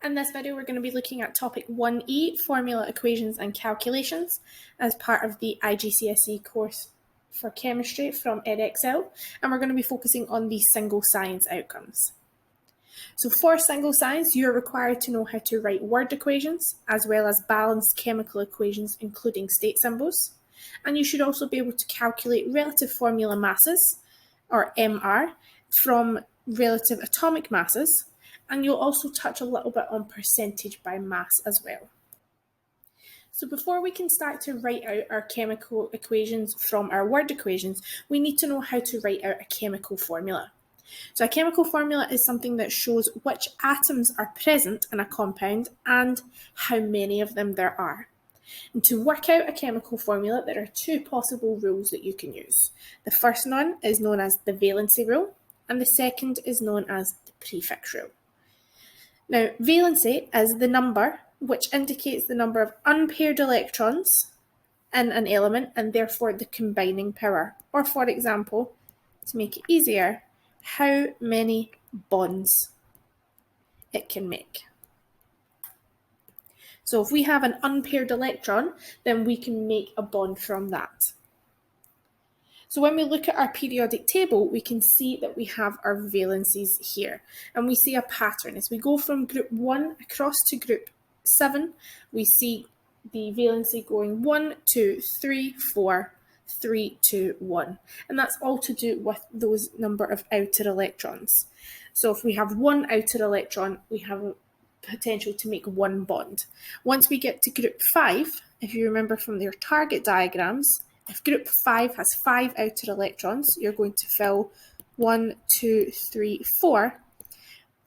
In this video, we're going to be looking at topic 1E, Formula, Equations and Calculations, as part of the IGCSE course for chemistry from Edexcel, and we're going to be focusing on the single science outcomes. So for single science, you're required to know how to write word equations, as well as balanced chemical equations, including state symbols. And you should also be able to calculate relative formula masses, or MR, from relative atomic masses, and you'll also touch a little bit on percentage by mass as well. So before we can start to write out our chemical equations from our word equations, we need to know how to write out a chemical formula. So a chemical formula is something that shows which atoms are present in a compound and how many of them there are. And to work out a chemical formula, there are two possible rules that you can use. The first one is known as the valency rule, and the second is known as the prefix rule. Now, valency is the number which indicates the number of unpaired electrons in an element and therefore the combining power. Or for example, to make it easier, how many bonds it can make. So if we have an unpaired electron, then we can make a bond from that. So when we look at our periodic table, we can see that we have our valencies here. And we see a pattern. As we go from group 1 across to group 7, we see the valency going 1, 2, 3, 4, 3, 2, 1. And that's all to do with those number of outer electrons. So if we have one outer electron, we have a potential to make one bond. Once we get to group 5, if you remember from their target diagrams, if group 5 has 5 outer electrons, you're going to fill 1, 2, 3, 4,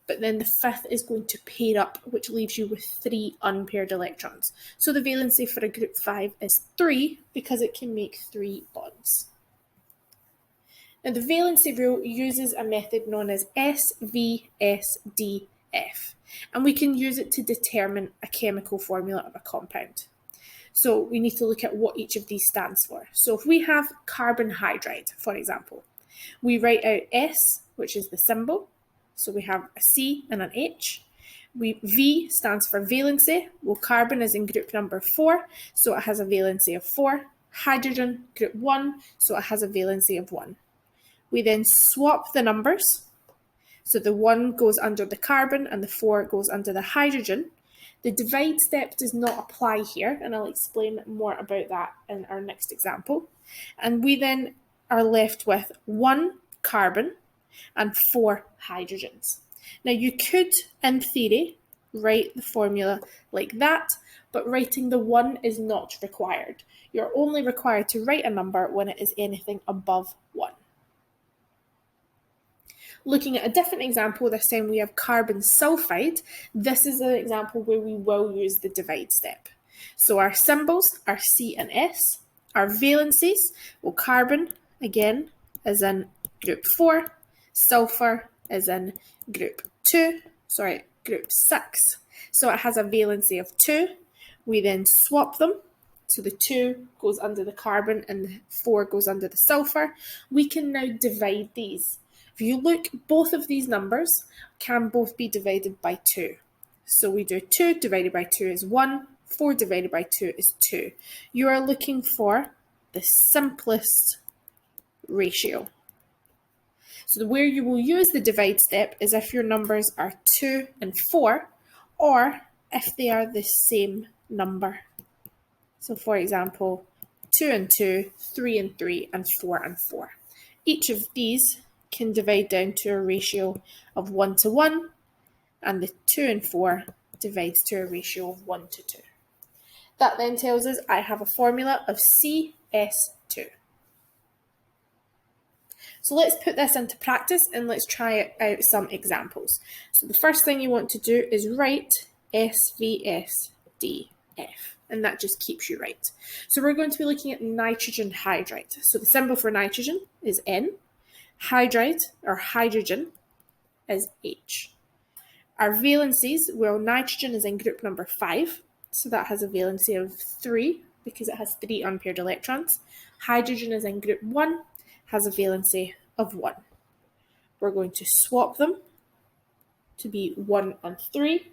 but then the fifth is going to pair up, which leaves you with 3 unpaired electrons. So the valency for a group 5 is 3 because it can make 3 bonds. Now the valency rule uses a method known as SVSDF, and we can use it to determine a chemical formula of a compound. So we need to look at what each of these stands for. So if we have carbon hydride, for example, we write out S, which is the symbol. So we have a C and an H. V stands for valency. Well, carbon is in group number 4, so it has a valency of 4. Hydrogen, group 1, so it has a valency of 1. We then swap the numbers. So the 1 goes under the carbon and the 4 goes under the hydrogen. The divide step does not apply here, and I'll explain more about that in our next example. And we then are left with 1 carbon and 4 hydrogens. Now you could, in theory, write the formula like that, but writing the 1 is not required. You're only required to write a number when it is anything above 1. Looking at a different example, this time we have carbon sulfide. This is an example where we will use the divide step. So our symbols are C and S. Our valencies, well, carbon, again, is in group 4. Sulfur is in group 6. So it has a valency of 2. We then swap them. So the 2 goes under the carbon and the 4 goes under the sulfur. We can now divide these. If you look, both of these numbers can both be divided by 2. So we do 2 divided by 2 is 1, 4 divided by 2 is 2. You are looking for the simplest ratio. So where you will use the divide step is if your numbers are 2 and 4, or if they are the same number. So for example, 2 and 2, 3 and 3, and 4 and 4. Each of these can divide down to a ratio of 1 to 1, and the 2 and 4 divides to a ratio of 1 to 2. That then tells us I have a formula of CS2. So let's put this into practice and let's try out some examples. So the first thing you want to do is write SVSDF, and that just keeps you right. So we're going to be looking at nitrogen hydride. So the symbol for nitrogen is N. Hydride, or hydrogen, is H. Our valencies, well, nitrogen is in group number 5, so that has a valency of 3 because it has 3 unpaired electrons. Hydrogen is in group 1, has a valency of 1. We're going to swap them to be 1 and 3.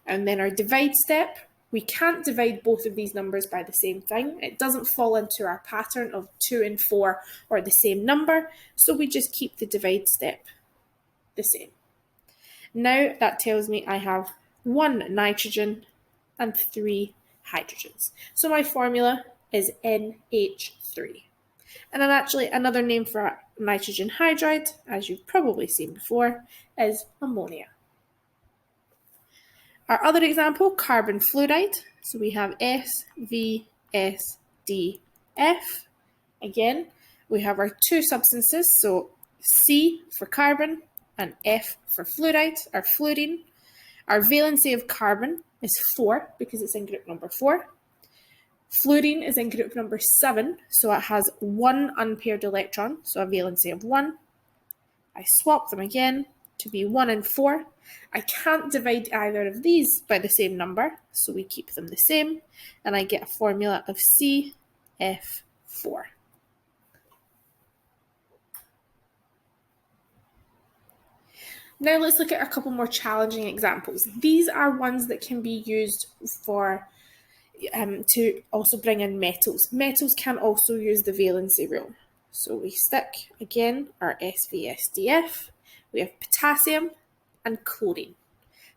And then our divide step, we can't divide both of these numbers by the same thing. It doesn't fall into our pattern of 2 and 4 or the same number, so we just keep the divide step the same. Now that tells me I have 1 nitrogen and 3 hydrogens. So my formula is NH3. And then actually another name for nitrogen hydride, as you've probably seen before, is ammonia. Our other example, carbon fluoride. So we have SVSDF. Again, we have our two substances, so C for carbon and F for fluoride, or fluorine. Our valency of carbon is 4 because it's in group number 4. Fluorine is in group number 7, so it has 1 unpaired electron, so a valency of 1. I swap them again to be 1 and 4. I can't divide either of these by the same number, so we keep them the same, and I get a formula of CF4. Now let's look at a couple more challenging examples. These are ones that can be used for to also bring in metals. Metals can also use the valency rule. So we stick, again, our SVSDF. We have potassium and chlorine.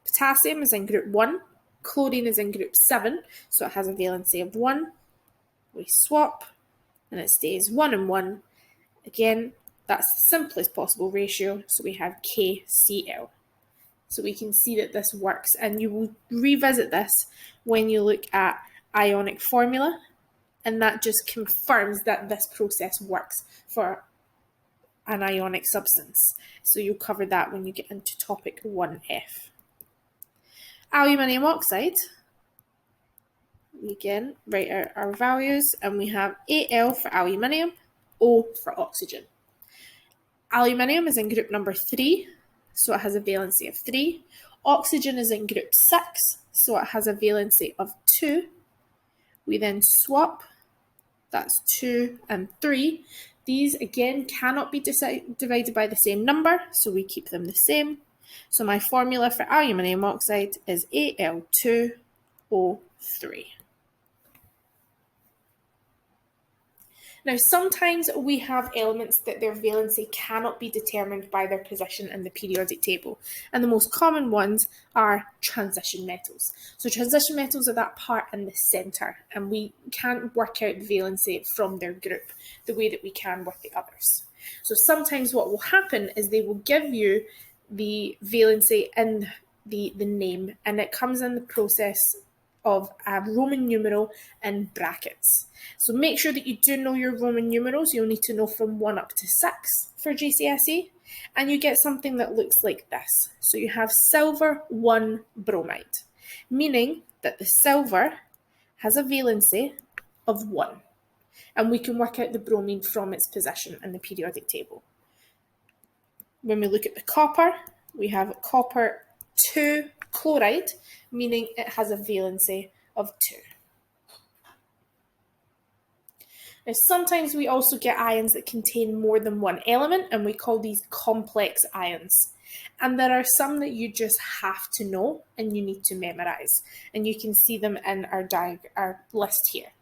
Potassium is in group 1. Chlorine is in group 7, so it has a valency of 1. We swap, and it stays 1 and 1. Again, that's the simplest possible ratio, so we have KCl. So we can see that this works, and you will revisit this when you look at ionic formula, and that just confirms that this process works for an ionic substance. So you'll cover that when you get into topic 1F. Aluminium oxide, we again write out our values, and we have Al for aluminium, O for oxygen. Aluminium is in group number 3, so it has a valency of 3. Oxygen is in group 6, so it has a valency of 2. We then swap, that's 2 and 3. These again cannot be divided by the same number, so we keep them the same. So my formula for aluminium oxide is Al2O3. Now, sometimes we have elements that their valency cannot be determined by their position in the periodic table, and the most common ones are transition metals. So transition metals are that part in the centre, and we can't work out the valency from their group the way that we can with the others. So sometimes what will happen is they will give you the valency in the name, and it comes in the process of a Roman numeral in brackets. So make sure that you do know your Roman numerals. You'll need to know from 1 up to 6 for GCSE, and you get something that looks like this. So you have silver 1 bromide, meaning that the silver has a valency of 1, and we can work out the bromine from its position in the periodic table. When we look at the copper, we have copper 2 chloride, meaning it has a valency of 2. Now, sometimes we also get ions that contain more than one element, and we call these complex ions. And there are some that you just have to know and you need to memorize, and you can see them in our list here.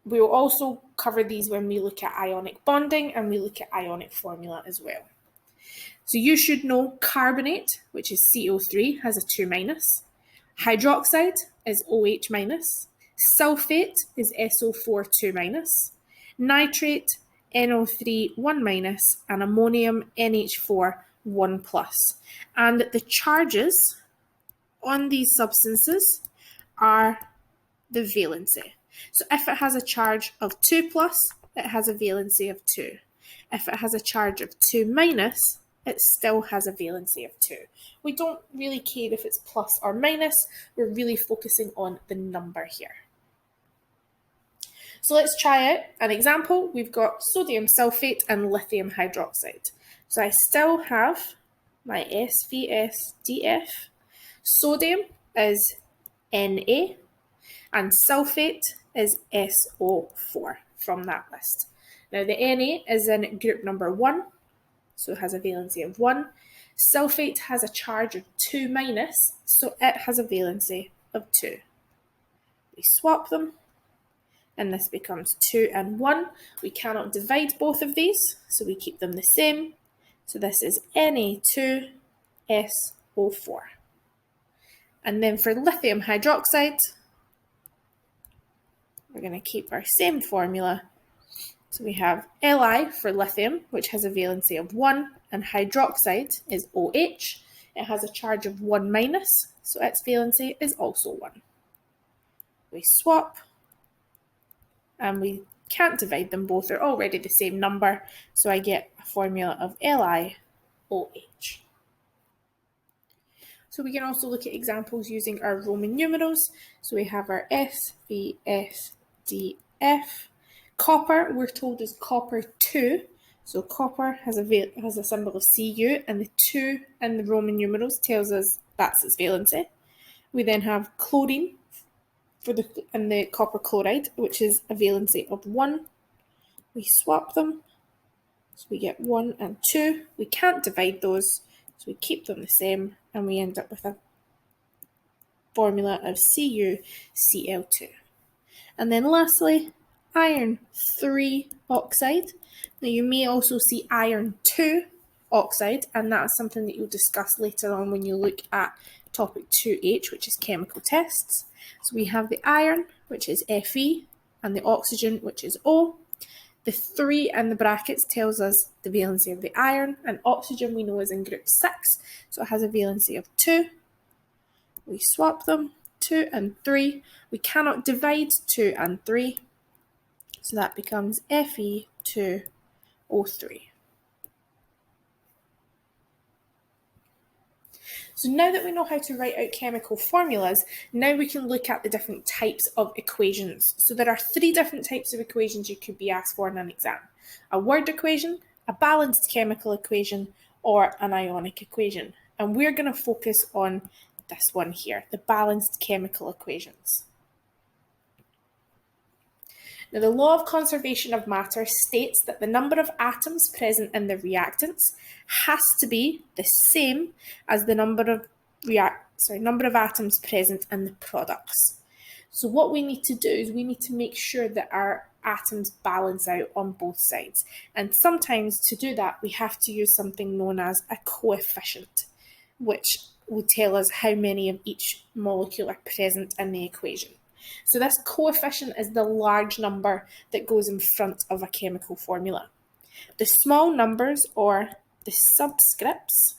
We will also cover these when we look at ionic bonding and we look at ionic formula as well. So you should know carbonate, which is CO3, has a 2-. Hydroxide is OH-. Sulfate is SO4 2-. Nitrate, NO3 1-, and ammonium, NH4 1+. And the charges on these substances are the valency. So if it has a charge of 2+, it has a valency of 2. If it has a charge of 2-, it still has a valency of 2. We don't really care if it's plus or minus, we're really focusing on the number here. So let's try out an example. We've got sodium sulfate and lithium hydroxide. So I still have my SVSDF. Sodium is Na, and sulfate is SO4 from that list. Now the Na is in group number 1, so it has a valency of 1. Sulfate has a charge of 2 minus, so it has a valency of 2. We swap them, and this becomes 2 and 1. We cannot divide both of these, so we keep them the same. So this is Na2SO4. And then for lithium hydroxide, we're going to keep our same formula. So we have Li for lithium, which has a valency of 1, and hydroxide is OH. It has a charge of 1 minus, so its valency is also 1. We swap, and we can't divide them both. They're already the same number, so I get a formula of LiOH. So we can also look at examples using our Roman numerals. So we have our S, V, S, D, F. Copper, we're told, is copper 2. So copper has a symbol of Cu, and the 2 in the Roman numerals tells us that's its valency. We then have chlorine in the copper chloride, which is a valency of 1. We swap them, so we get 1 and 2. We can't divide those, so we keep them the same, and we end up with a formula of CuCl2. And then lastly, iron 3 oxide. Now you may also see iron 2 oxide, and that's something that you'll discuss later on when you look at topic 2H, which is chemical tests. So we have the iron, which is Fe, and the oxygen, which is O. The 3 in the brackets tells us the valency of the iron, and oxygen we know is in group 6, so it has a valency of 2. We swap them, 2 and 3. We cannot divide 2 and 3, so that becomes Fe2O3. So now that we know how to write out chemical formulas, now we can look at the different types of equations. So there are 3 different types of equations you could be asked for in an exam: a word equation, a balanced chemical equation, or an ionic equation. And we're going to focus on this one here, the balanced chemical equations. Now, the law of conservation of matter states that the number of atoms present in the reactants has to be the same as the number of atoms present in the products. So what we need to do is we need to make sure that our atoms balance out on both sides. And sometimes to do that, we have to use something known as a coefficient, which will tell us how many of each molecule are present in the equation. So this coefficient is the large number that goes in front of a chemical formula. The small numbers, or the subscripts,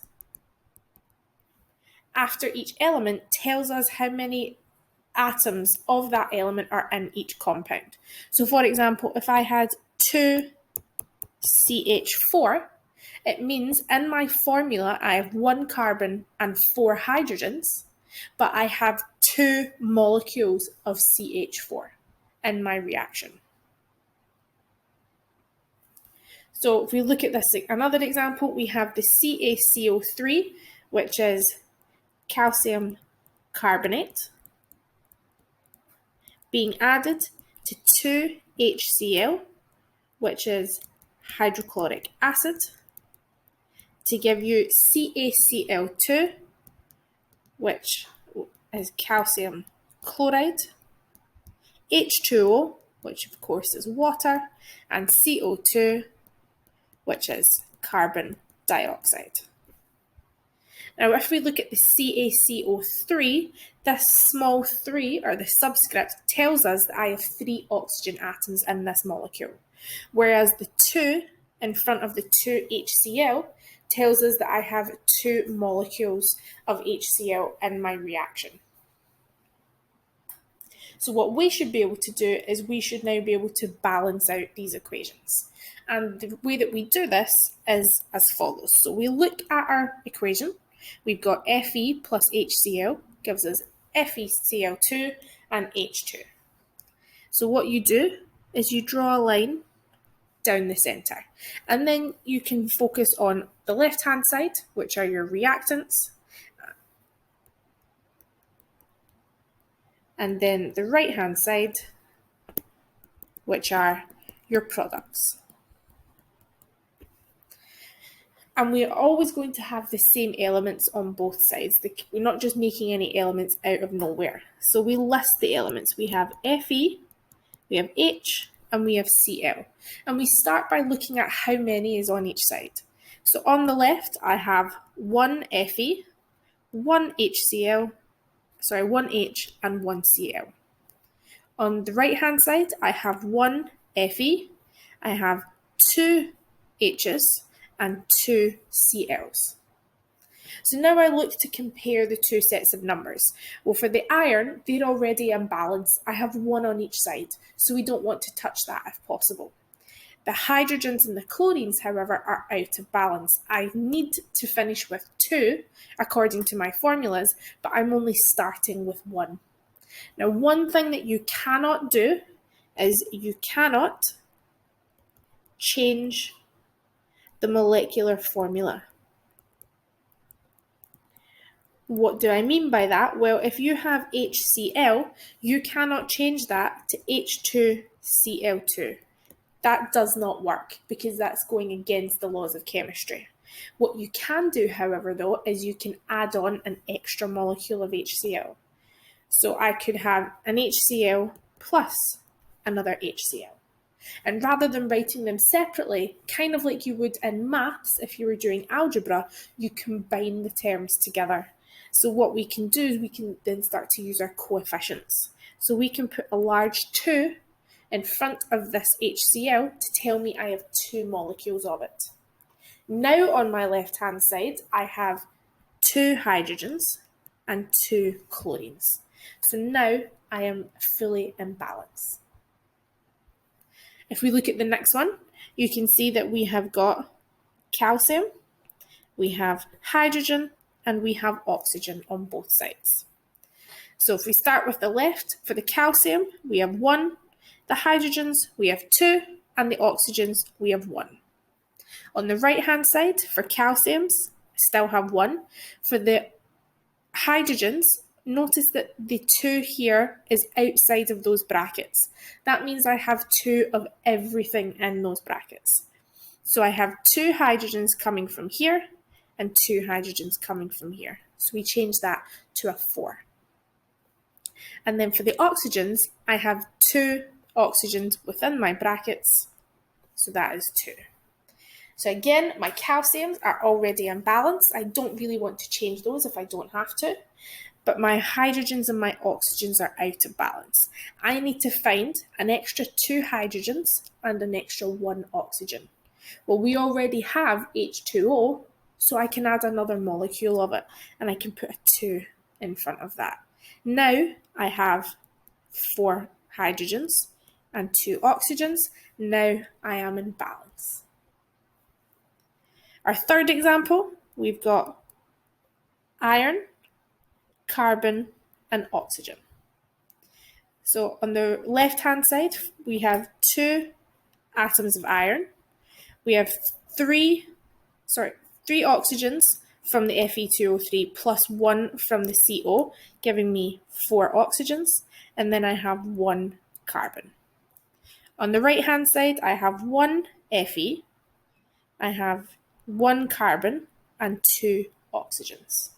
after each element tells us how many atoms of that element are in each compound. So for example, if I had 2CH4, it means in my formula I have 1 carbon and 4 hydrogens, but I have 2 molecules of CH4 in my reaction. So if we look at this, another example, we have the CaCO3, which is calcium carbonate, being added to 2HCl, which is hydrochloric acid, to give you CaCl2, which is calcium chloride, H2O, which of course is water, and CO2, which is carbon dioxide. Now, if we look at the CaCO3, this small 3, or the subscript, tells us that I have 3 oxygen atoms in this molecule, whereas the 2 in front of the 2HCl tells us that I have 2 molecules of HCl in my reaction. So what we should be able to do is we should now be able to balance out these equations. And the way that we do this is as follows. So we look at our equation. We've got Fe plus HCl gives us FeCl2 and H2. So what you do is you draw a line down the centre, and then you can focus on the left hand side, which are your reactants, and then the right hand side, which are your products. And we're always going to have the same elements on both sides. We're not just making any elements out of nowhere. So we list the elements. We have Fe, we have H, and we have Cl. And we start by looking at how many is on each side. So on the left, I have one Fe, one HCl, one H, and one Cl. On the right-hand side, I have one Fe, I have two H's, and two Cl's. So now I look to compare the two sets of numbers. Well, for the iron, they're already imbalanced. I have one on each side, so we don't want to touch that if possible. The hydrogens and the chlorines, however, are out of balance. I need to finish with two, according to my formulas, but I'm only starting with one. Now, one thing that you cannot do is you cannot change the molecular formula. What do I mean by that? Well, if you have HCl, you cannot change that to H2Cl2. That does not work because that's going against the laws of chemistry. What you can do, however, though, is you can add on an extra molecule of HCl. So I could have an HCl plus another HCl. And rather than writing them separately, kind of like you would in maths if you were doing algebra, you combine the terms together. So what we can do is we can then start to use our coefficients. So we can put a large 2 in front of this HCl to tell me I have two molecules of it. Now on my left-hand side, I have two hydrogens and two chlorines. So now I am fully in balance. If we look at the next one, you can see that we have got calcium, we have hydrogen, and we have oxygen on both sides. So if we start with the left, for the calcium, we have 1, the hydrogens, we have 2, and the oxygens, we have 1. On the right-hand side, for calciums, still have 1. For the hydrogens, notice that the 2 here is outside of those brackets. That means I have 2 of everything in those brackets. So I have 2 hydrogens coming from here and 2 hydrogens coming from here. So we change that to a 4. And then for the oxygens, I have 2 oxygens within my brackets. So that is 2. So again, my calciums are already unbalanced. I don't really want to change those if I don't have to. But my hydrogens and my oxygens are out of balance. I need to find an extra 2 hydrogens and an extra 1 oxygen. Well, we already have H2O, so I can add another molecule of it, and I can put a 2 in front of that. Now I have 4 hydrogens and 2 oxygens. Now I am in balance. Our third example, we've got iron, carbon, and oxygen. So on the left-hand side, we have 2 atoms of iron. We have 3 oxygens from the Fe2O3 plus 1 from the CO, giving me 4 oxygens, and then I have 1 carbon. On the right-hand side, I have 1 Fe, I have 1 carbon, and 2 oxygens.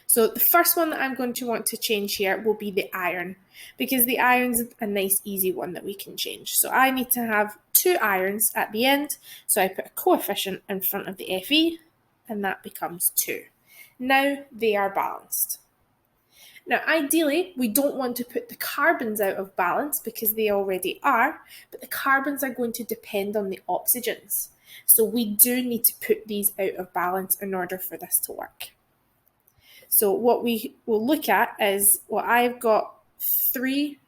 So the first one that I'm going to want to change here will be the iron, because the iron's a nice easy one that we can change. So I need to have 2 irons at the end, so I put a coefficient in front of the Fe, and that becomes 2. Now they are balanced. Now ideally, we don't want to put the carbons out of balance because they already are, but the carbons are going to depend on the oxygens. So we do need to put these out of balance in order for this to work. So what we will look at is, well, I've got 3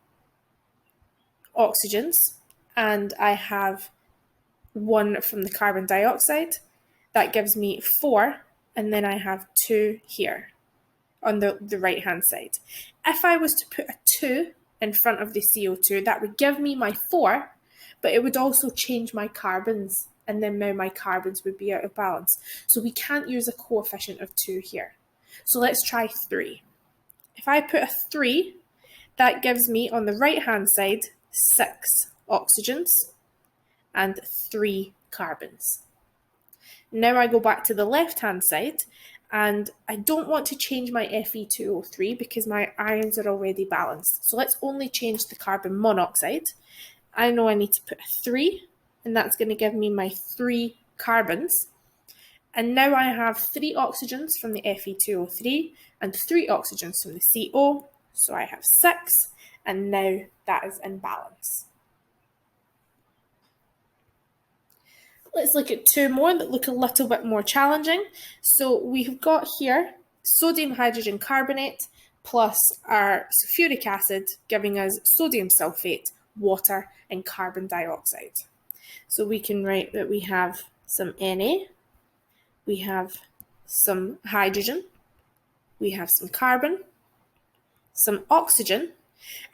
oxygens and I have 1 from the carbon dioxide. That gives me 4, and then I have 2 here on the right-hand side. If I was to put a 2 in front of the CO2, that would give me my 4, but it would also change my carbons, and then now my carbons would be out of balance. So we can't use a coefficient of 2 here. So let's try 3. If I put a 3, that gives me on the right-hand side 6 oxygens and 3 carbons. Now I go back to the left-hand side, and I don't want to change my Fe2O3 because my ions are already balanced. So let's only change the carbon monoxide. I know I need to put a 3, and that's going to give me my 3 carbons. And now I have 3 oxygens from the Fe2O3 and 3 oxygens from the CO. So I have 6, and now that is in balance. Let's look at 2 more that look a little bit more challenging. So we've got here sodium hydrogen carbonate plus our sulfuric acid, giving us sodium sulfate, water, and carbon dioxide. So we can write that we have some Na, we have some hydrogen, we have some carbon, some oxygen,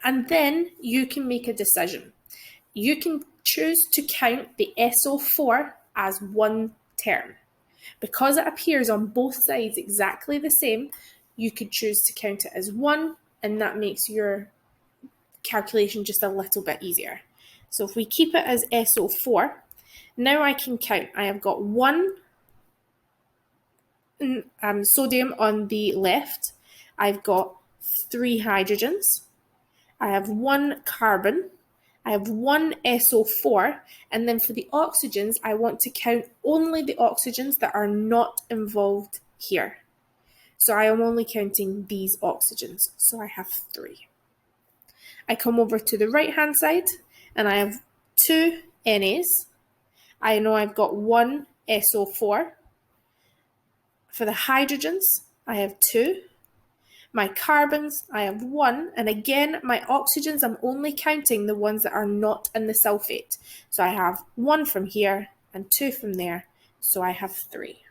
and then you can make a decision. You can choose to count the SO4 as one term. Because it appears on both sides exactly the same, you could choose to count it as 1, and that makes your calculation just a little bit easier. So if we keep it as SO4, now I can count. I have got 1 sodium on the left. I've got 3 hydrogens. I have 1 carbon. I have 1 SO4, and then for the oxygens, I want to count only the oxygens that are not involved here. So I am only counting these oxygens, so I have 3. I come over to the right-hand side, and I have 2 NAs. I know I've got 1 SO4. For the hydrogens, I have 2. My carbons, I have 1, and again, my oxygens, I'm only counting the ones that are not in the sulfate. So I have 1 from here and 2 from there, so I have 3.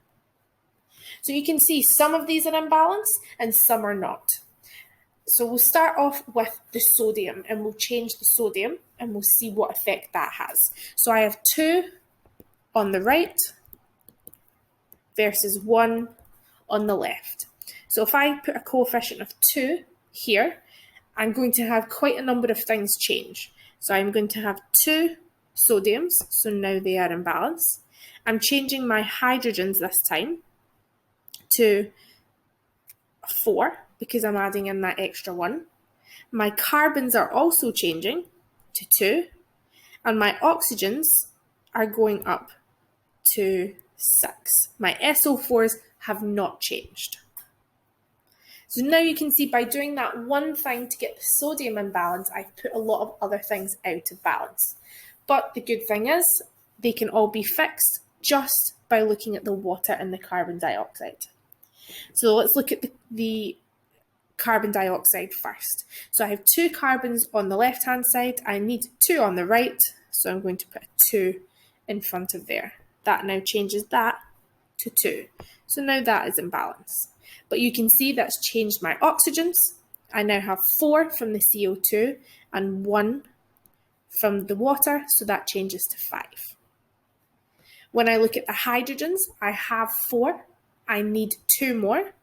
So you can see some of these are in balance and some are not. So we'll start off with the sodium, and we'll change the sodium, and we'll see what effect that has. So I have 2 on the right versus 1 on the left. So if I put a coefficient of 2 here, I'm going to have quite a number of things change. So I'm going to have 2 sodiums, so now they are in balance. I'm changing my hydrogens this time to 4 because I'm adding in that extra 1. My carbons are also changing to 2, and my oxygens are going up to 6. My SO4s have not changed. So now you can see by doing that one thing to get the sodium in balance, I've put a lot of other things out of balance. But the good thing is they can all be fixed just by looking at the water and the carbon dioxide. So let's look at the carbon dioxide first. So I have 2 carbons on the left-hand side. I need 2 on the right, so I'm going to put a 2 in front of there. That now changes that to 2. So now that is in balance. But you can see that's changed my oxygens. I now have 4 from the CO2 and 1 from the water, so that changes to 5. When I look at the hydrogens, I have 4. I need 2 more.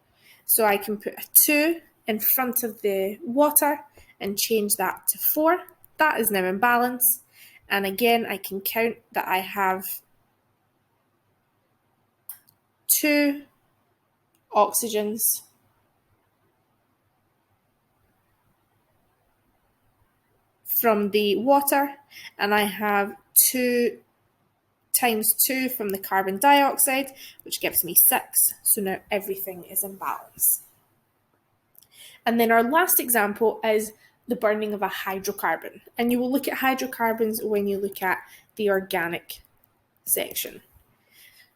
So I can put a 2 in front of the water and change that to 4. That is now in balance. And again, I can count that I have 2 oxygens from the water, and I have 2 times 2 from the carbon dioxide, which gives me 6. So now everything is in balance. And then our last example is the burning of a hydrocarbon. And you will look at hydrocarbons when you look at the organic section.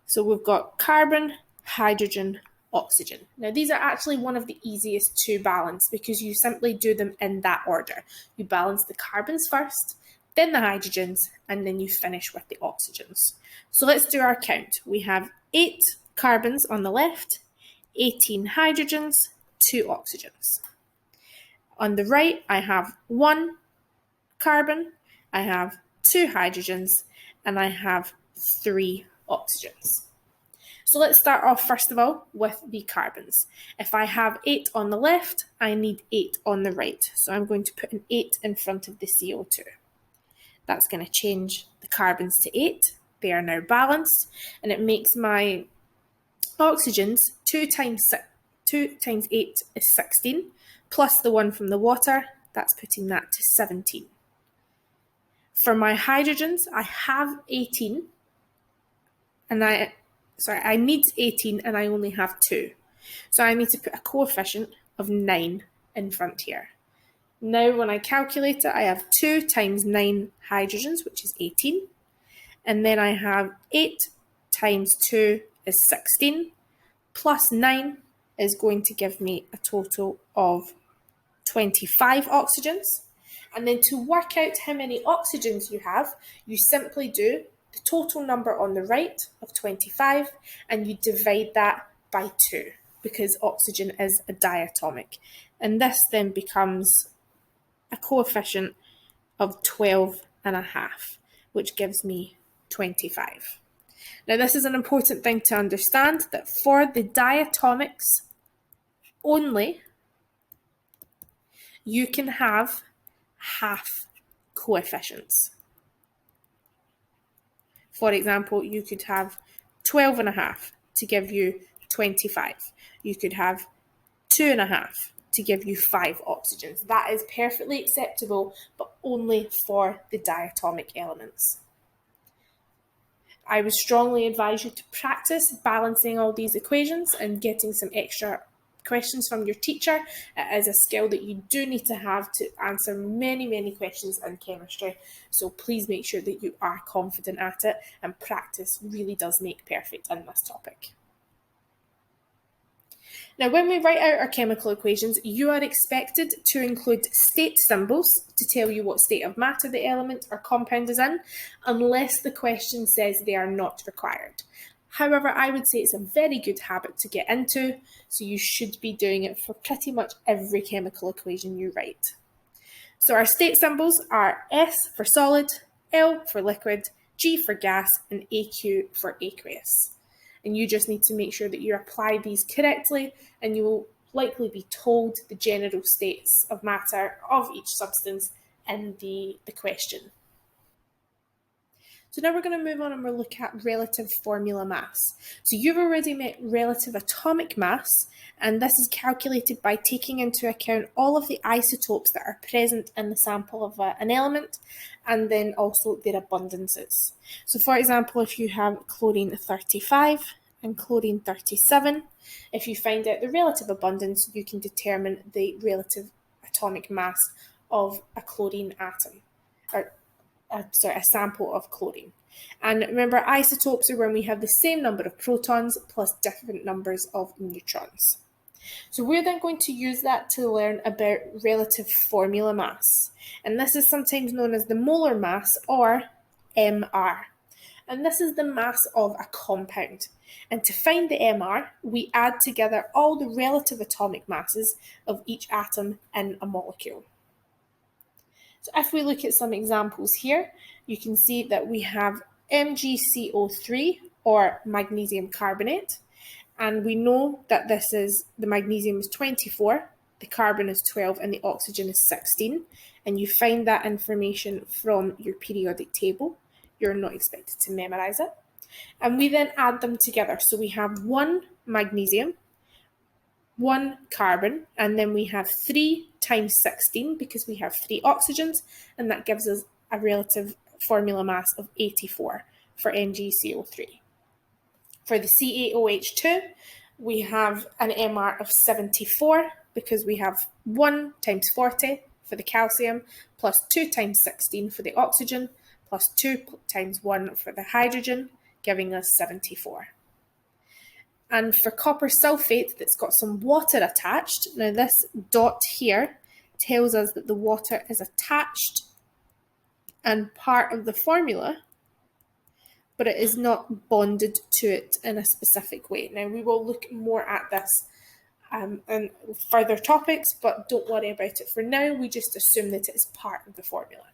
So we've got carbon, hydrogen, oxygen. Now these are actually one of the easiest to balance because you simply do them in that order. You balance the carbons first, then the hydrogens, and then you finish with the oxygens. So let's do our count. We have 8 carbons on the left, 18 hydrogens, 2 oxygens. On the right, I have 1 carbon, I have 2 hydrogens, and I have 3 oxygens. So let's start off first of all with the carbons. If I have 8 on the left, I need 8 on the right. So I'm going to put an 8 in front of the CO2. That's going to change the carbons to 8. they are now balanced, and it makes my oxygens 2 times 8 is 16, plus the 1 from the water, that's putting that to 17. For my hydrogens, I have 18, and I need 18 and I only have 2. So I need to put a coefficient of 9 in front here. Now when I calculate it, I have 2 times 9 hydrogens, which is 18. And then I have 8 times 2 is 16, plus 9 is going to give me a total of 25 oxygens. And then to work out how many oxygens you have, you simply do the total number on the right of 25 and you divide that by 2 because oxygen is a diatomic. And this then becomes a coefficient of 12.5, which gives me 25. Now this is an important thing to understand, that for the diatomics only, you can have half coefficients. For example, you could have 12.5 to give you 25. You could have 2.5 to give you 5 oxygens. That is perfectly acceptable, but only for the diatomic elements. I would strongly advise you to practice balancing all these equations and getting some extra questions from your teacher. It is a skill that you do need to have to answer many questions in chemistry. So please make sure that you are confident at it, and practice really does make perfect in this topic. Now, when we write out our chemical equations, you are expected to include state symbols to tell you what state of matter the element or compound is in, unless the question says they are not required. However, I would say it's a very good habit to get into, so you should be doing it for pretty much every chemical equation you write. So our state symbols are S for solid, L for liquid, G for gas, and AQ for aqueous. And you just need to make sure that you apply these correctly, and you will likely be told the general states of matter of each substance in the question. So now we're going to move on and we'll look at relative formula mass. So you've already met relative atomic mass, and this is calculated by taking into account all of the isotopes that are present in the sample of an element, and then also their abundances. So for example, if you have chlorine 35 and chlorine 37, if you find out the relative abundance, you can determine the relative atomic mass of a chlorine atom, or a sample of chlorine. And remember, isotopes are when we have the same number of protons plus different numbers of neutrons. So we're then going to use that to learn about relative formula mass. And this is sometimes known as the molar mass, or MR. And this is the mass of a compound. And to find the MR, we add together all the relative atomic masses of each atom in a molecule. So if we look at some examples here, you can see that we have MgCO3, or magnesium carbonate, and we know that the magnesium is 24, the carbon is 12, and the oxygen is 16, and you find that information from your periodic table. You're not expected to memorize it. And we then add them together. So we have 1 magnesium, 1 carbon, and then we have 3 times 16 because we have 3 oxygens, and that gives us a relative formula mass of 84 for NgCO3. For the CaOH2, we have an MR of 74 because we have 1 times 40 for the calcium, plus 2 times 16 for the oxygen, plus 2 times 1 for the hydrogen, giving us 74. And for copper sulfate that's got some water attached, now this dot here tells us that the water is attached and part of the formula, but it is not bonded to it in a specific way. Now we will look more at this in further topics, but don't worry about it for now. We just assume that it is part of the formula.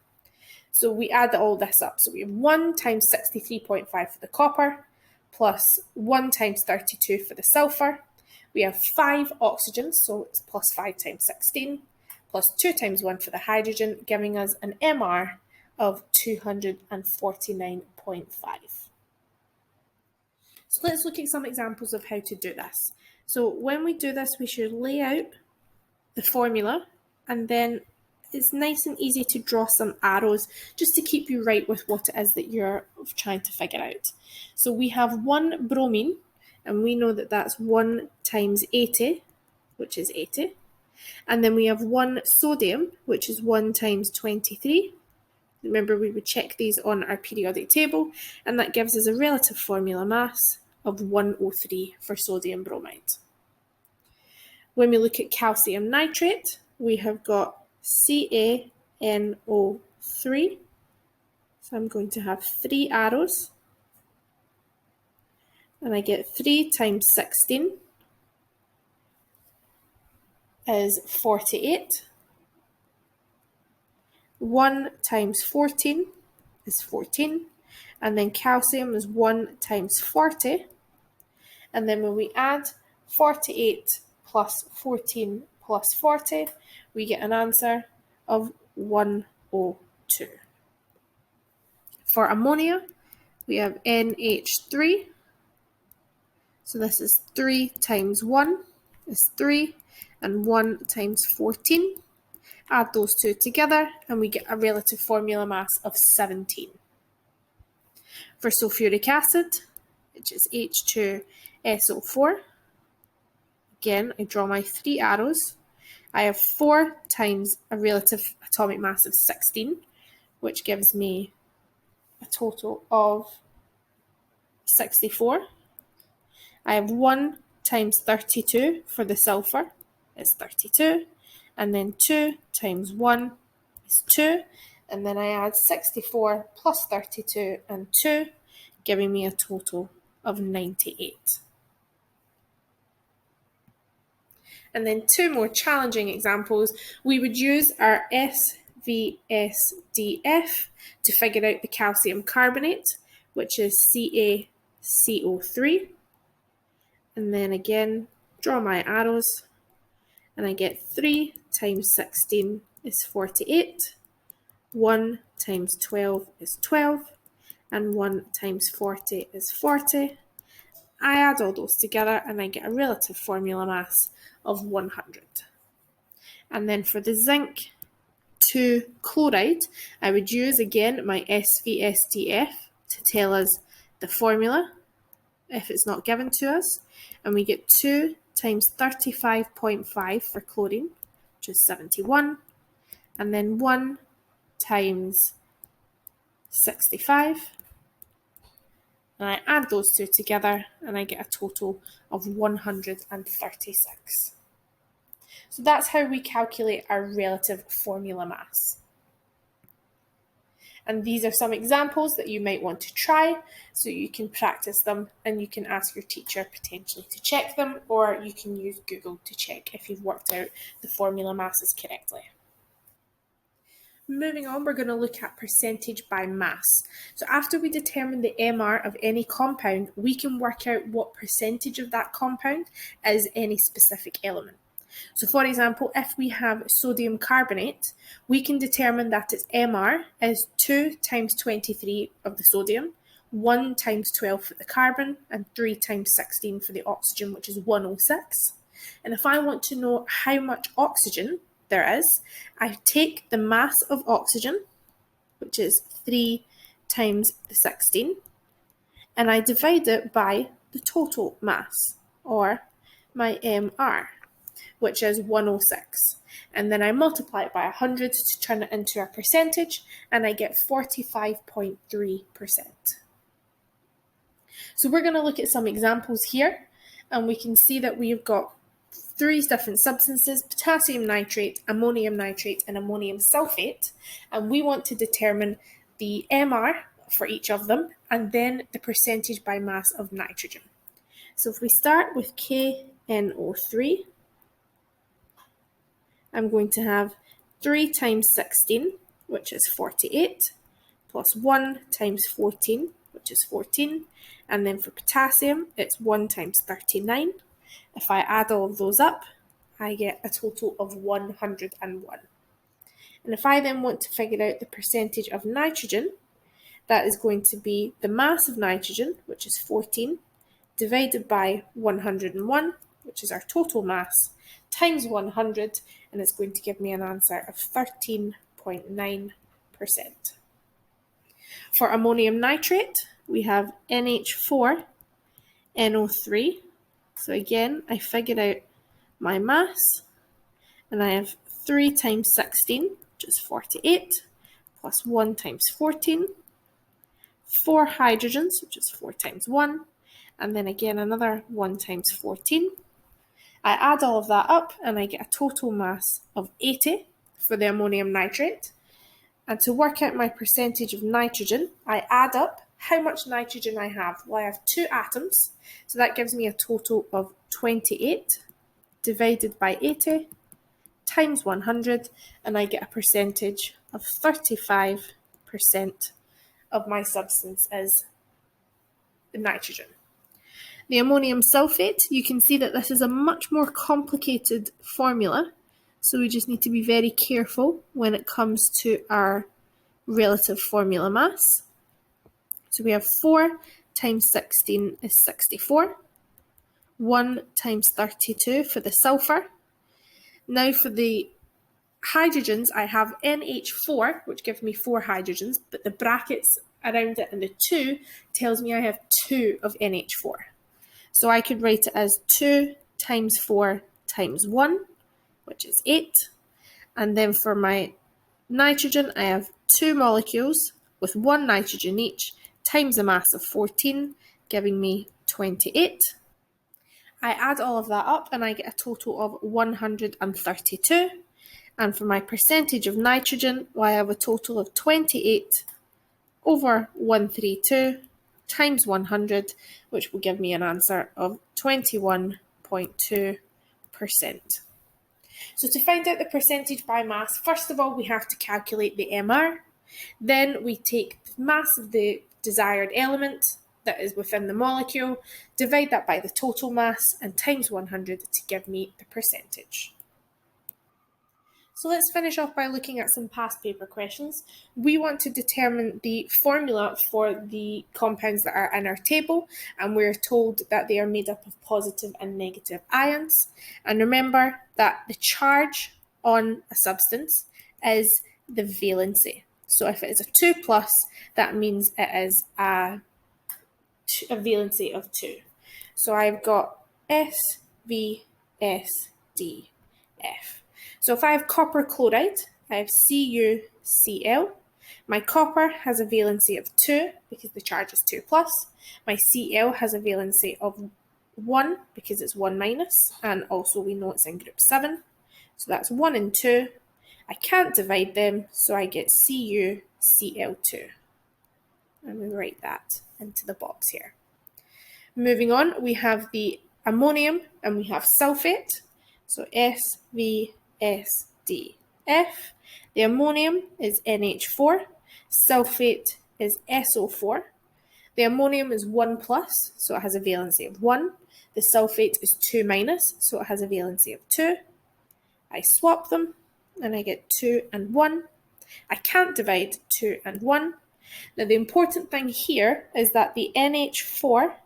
So we add all this up. So we have 1 times 63.5 for the copper, plus 1 times 32 for the sulfur. We have 5 oxygens, so it's plus 5 times 16, plus 2 times 1 for the hydrogen, giving us an MR of 249.5. So let's look at some examples of how to do this. So when we do this, we should lay out the formula, and then it's nice and easy to draw some arrows just to keep you right with what it is that you're trying to figure out. So we have 1 bromine, and we know that that's 1 times 80, which is 80. And then we have 1 sodium, which is 1 times 23. Remember, we would check these on our periodic table, and that gives us a relative formula mass of 103 for sodium bromide. When we look at calcium nitrate, we have got CaNO3. So I'm going to have 3 arrows, and I get 3 times 16 is 48. 1 times 14 is 14. And then calcium is 1 times 40. And then when we add 48 plus 14 plus 40, we get an answer of 102. For ammonia, we have NH3. So this is 3 times 1 is 3, and 1 times 14. Add those two together, and we get a relative formula mass of 17. For sulfuric acid, which is H2SO4, again, I draw my 3 arrows. I have 4 times a relative atomic mass of 16, which gives me a total of 64. I have 1 times 32 for the sulfur, is 32. And then 2 times 1 is 2. And then I add 64 plus 32 and 2, giving me a total of 98. And then 2 more challenging examples. We would use our SVSDF to figure out the calcium carbonate, which is CaCO3. And then again, draw my arrows, and I get 3 times 16 is 48. 1 times 12 is 12. And 1 times 40 is 40. I add all those together, and I get a relative formula mass of 100. And then for the zinc 2 chloride, I would use again my SVSDF to tell us the formula if it's not given to us. And we get 2 times 35.5 for chlorine, which is 71. And then 1 times 65. And I add those two together, and I get a total of 136. So that's how we calculate our relative formula mass. And these are some examples that you might want to try, so you can practice them, and you can ask your teacher potentially to check them, or you can use Google to check if you've worked out the formula masses correctly. Moving on, we're going to look at percentage by mass. So after we determine the MR of any compound, we can work out what percentage of that compound is any specific element. So for example, if we have sodium carbonate, we can determine that its MR is 2 times 23 of the sodium, 1 times 12 for the carbon, and 3 times 16 for the oxygen, which is 106. And if I want to know how much oxygen there is, I take the mass of oxygen, which is 3 times the 16, and I divide it by the total mass, or my MR, which is 106. And then I multiply it by 100 to turn it into a percentage, and I get 45.3%. So we're going to look at some examples here, and we can see that we've got 3 different substances: potassium nitrate, ammonium nitrate, and ammonium sulfate. And we want to determine the MR for each of them, and then the percentage by mass of nitrogen. So if we start with KNO3, I'm going to have 3 times 16, which is 48, plus 1 times 14, which is 14. And then for potassium, it's 1 times 39. If I add all of those up, I get a total of 101. And if I then want to figure out the percentage of nitrogen, that is going to be the mass of nitrogen, which is 14, divided by 101, which is our total mass, times 100, and it's going to give me an answer of 13.9%. For ammonium nitrate, we have NH4NO3. So again, I figured out my mass, and I have 3 times 16, which is 48, plus 1 times 14, 4 hydrogens, which is 4 times 1, and then again another 1 times 14. I add all of that up and I get a total mass of 80 for the ammonium nitrate. And to work out my percentage of nitrogen, I add up how much nitrogen I have. Well, I have 2 atoms, so that gives me a total of 28 divided by 80 times 100, and I get a percentage of 35% of my substance is nitrogen. The ammonium sulfate, you can see that this is a much more complicated formula, so we just need to be very careful when it comes to our relative formula mass. So we have 4 times 16 is 64, 1 times 32 for the sulfur. Now for the hydrogens, I have NH4, which gives me 4 hydrogens, but the brackets around it and the 2 tells me I have 2 of NH4. So I could write it as 2 times 4 times 1, which is 8. And then for my nitrogen, I have 2 molecules with 1 nitrogen each, times a mass of 14, giving me 28. I add all of that up and I get a total of 132. And for my percentage of nitrogen, well, I have a total of 28 over 132 times 100, which will give me an answer of 21.2%. So to find out the percentage by mass, first of all, we have to calculate the MR. Then we take the mass of the desired element that is within the molecule, divide that by the total mass, and times 100 to give me the percentage. So let's finish off by looking at some past paper questions. We want to determine the formula for the compounds that are in our table, and we're told that they are made up of positive and negative ions. And remember that the charge on a substance is the valency. So if it is a 2+, that means it is a valency of 2. So I've got S, V, S, D, F. So if I have copper chloride, I have CuCl. My copper has a valency of 2 because the charge is 2+. My Cl has a valency of 1 because it's 1-, and also we know it's in group 7. So that's 1 and 2. I can't divide them, so I get CuCl2. And we write that into the box here. Moving on, we have the ammonium and we have sulfate. So SVSDF. The ammonium is NH4. Sulfate is SO4. The ammonium is 1+, so it has a valency of 1. The sulfate is 2-, so it has a valency of 2. I swap them and I get 2 and 1. I can't divide 2 and 1. Now the important thing here is that the NH4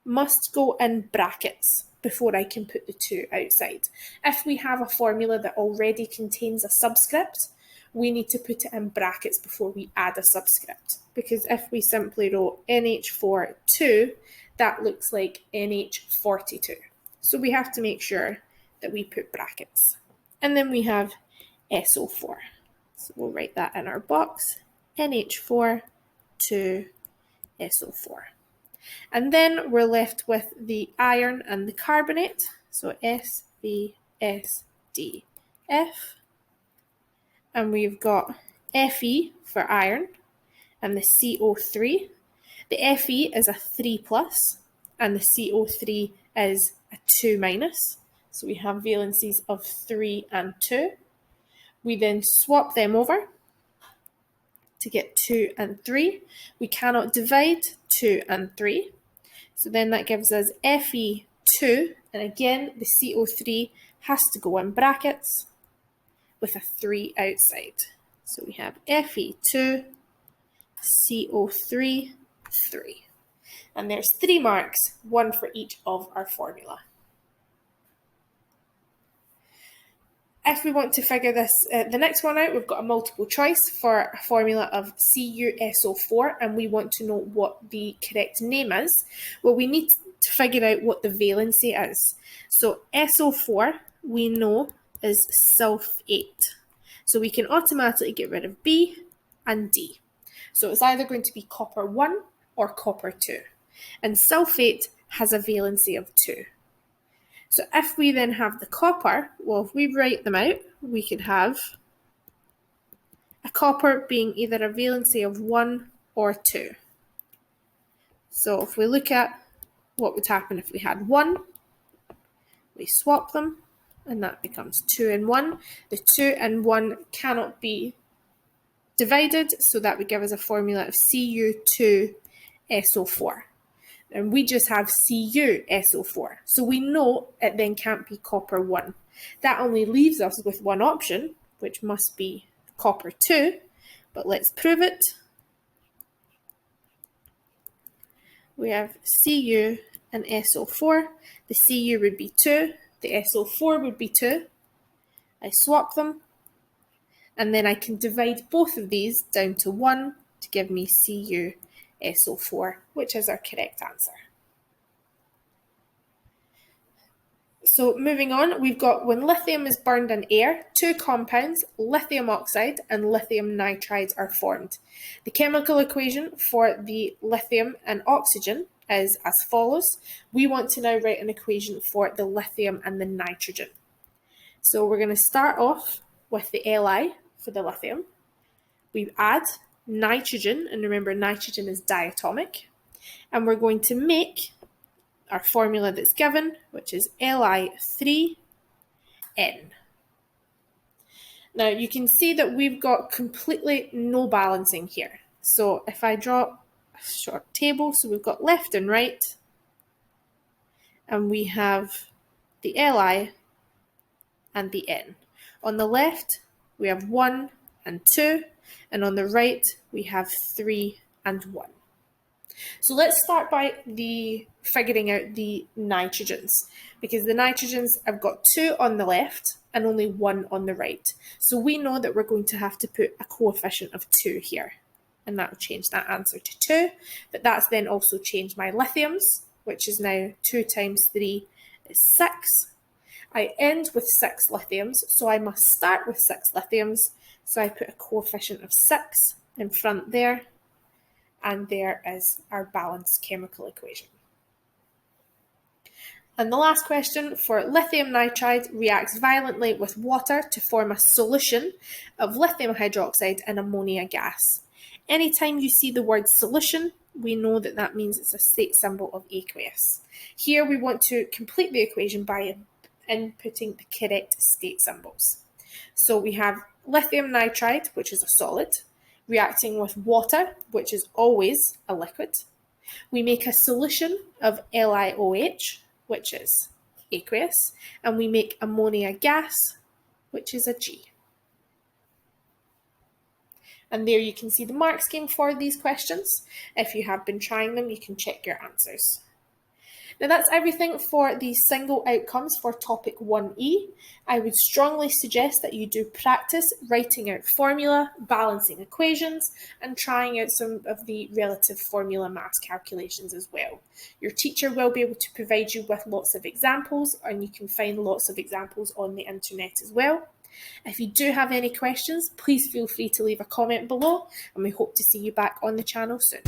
must go in brackets before I can put the 2 outside. If we have a formula that already contains a subscript, we need to put it in brackets before we add a subscript. Because if we simply wrote NH42, that looks like NH42. So we have to make sure that we put brackets. And then we have SO4. So we'll write that in our box, NH4 to SO4. And then we're left with the iron and the carbonate, so SVSDF. And we've got Fe for iron and the CO3. The Fe is a 3+, and the CO3 is a 2-. So we have valencies of 3 and 2. We then swap them over to get 2 and 3. We cannot divide 2 and 3. So then that gives us Fe2, and again the CO3 has to go in brackets with a 3 outside. So we have Fe2, CO3, 3. And there's 3 marks, 1 for each of our formula. If we want to figure this, the next one out, we've got a multiple choice for a formula of CuSO4, and we want to know what the correct name is. Well, we need to figure out what the valency is. So SO4, we know, is sulfate. So we can automatically get rid of B and D. So it's either going to be copper 1 or copper 2. And sulfate has a valency of 2. So if we then have the copper, well, if we write them out, we could have a copper being either a valency of 1 or 2. So if we look at what would happen if we had 1, we swap them, and that becomes 2 and 1. The 2 and 1 cannot be divided, so that would give us a formula of Cu2SO4. And we just have CuSO4. So we know it then can't be copper 1. That only leaves us with one option, which must be copper 2. But let's prove it. We have Cu and SO4. The Cu would be 2. The SO4 would be 2. I swap them. And then I can divide both of these down to 1 to give me CuSO4, which is our correct answer. So moving on, we've got when lithium is burned in air, 2 compounds, lithium oxide and lithium nitride, are formed. The chemical equation for the lithium and oxygen is as follows. We want to now write an equation for the lithium and the nitrogen. So we're going to start off with the Li for the lithium. We add nitrogen, and remember nitrogen is diatomic, and we're going to make our formula that's given, which is Li3N. Now you can see that we've got completely no balancing here. So if I draw a short table, so we've got left and right, and we have the Li and the N. On the left, we have 1 and 2, and on the right, we have 3 and 1. So let's start by figuring out the nitrogens, because the nitrogens have got 2 on the left and only 1 on the right. So we know that we're going to have to put a coefficient of 2 here, and that will change that answer to 2. But that's then also changed my lithiums, which is now 2 times 3 is 6. I end with 6 lithiums, so I must start with 6 lithiums. So I put a coefficient of 6 in front there, and there is our balanced chemical equation. And the last question, for lithium nitride reacts violently with water to form a solution of lithium hydroxide and ammonia gas. Anytime you see the word solution, we know that that means it's a state symbol of aqueous. Here we want to complete the equation by inputting the correct state symbols. So we have lithium nitride, which is a solid, reacting with water, which is always a liquid. We make a solution of LiOH, which is aqueous, and we make ammonia gas, which is a G. And there you can see the mark scheme for these questions. If you have been trying them, you can check your answers. Now that's everything for the single outcomes for topic 1E. I would strongly suggest that you do practice writing out formula, balancing equations, and trying out some of the relative formula maths calculations as well. Your teacher will be able to provide you with lots of examples, and you can find lots of examples on the internet as well. If you do have any questions, please feel free to leave a comment below, and we hope to see you back on the channel soon.